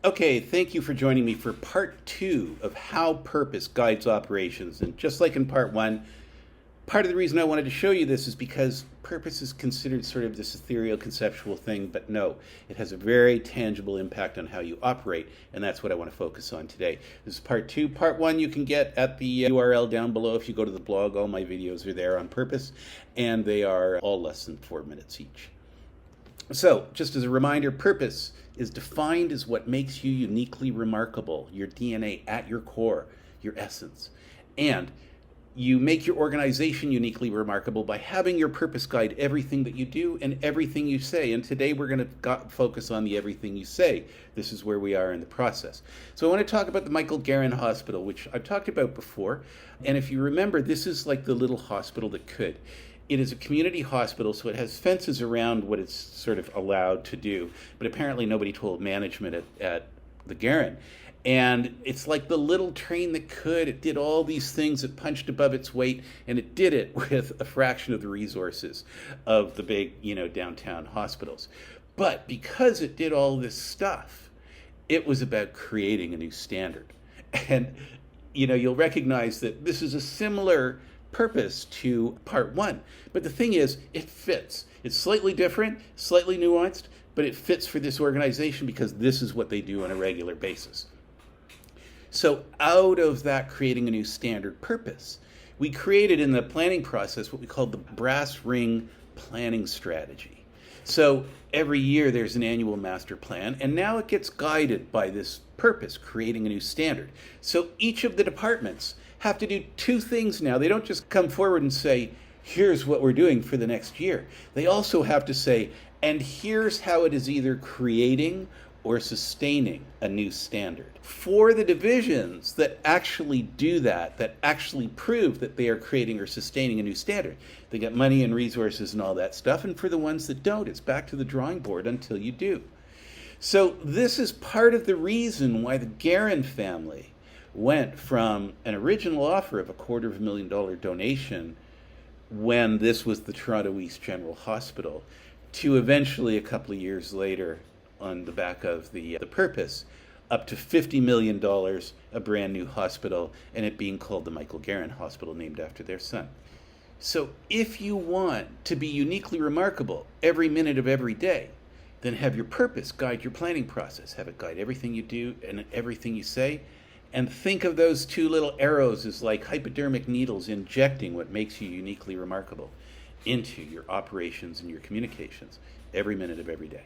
Okay, thank you for joining me for part two of how purpose guides operations. And just like in part one, part of the reason I wanted to show you this is because purpose is considered sort of this ethereal conceptual thing, but no, it has a very tangible impact on how you operate, and that's what I want to focus on today. This is part two. Part one you can get at the URL down below. If you go to the blog, all my videos are there on purpose, and they are all less than 4 minutes each. So, just as a reminder, purpose is defined as what makes you uniquely remarkable, your DNA at your core, your essence. And you make your organization uniquely remarkable by having your purpose guide everything that you do and everything you say. And today we're going to focus on the everything you say. This is where we are in the process. So I want to talk about the Michael Garron Hospital, which I've talked about before. And if you remember, this is like the little hospital that could. It is a community hospital, so it has fences around what it's sort of allowed to do. But apparently nobody told management at the Garron. And it's like the little train that could. It did all these things. It punched above its weight, and it did it with a fraction of the resources of the big, downtown hospitals. But because it did all this stuff, it was about creating a new standard. And, you'll recognize that this is a similar purpose to part one. But the thing is, it fits. It's slightly different, slightly nuanced, but it fits for this organization because this is what they do on a regular basis. So out of that creating a new standard purpose, we created in the planning process what we called the brass ring planning strategy. So every year there's an annual master plan, and now it gets guided by this purpose, creating a new standard. So each of the departments have to do two things now. They don't just come forward and say, here's what we're doing for the next year. They also have to say, and here's how it is either creating or sustaining a new standard. For the divisions that actually do that actually prove that they are creating or sustaining a new standard, they get money and resources and all that stuff. And for the ones that don't, it's back to the drawing board until you do. So this is part of the reason why the Garron family went from an original offer of a $250,000 donation when this was the Toronto East General Hospital to eventually a couple of years later, on the back of the purpose, up to $50 million, a brand new hospital, and it being called the Michael Garron Hospital, named after their son. So if you want to be uniquely remarkable every minute of every day, then have your purpose guide your planning process. Have it guide everything you do and everything you say. And think of those two little arrows as like hypodermic needles injecting what makes you uniquely remarkable into your operations and your communications every minute of every day.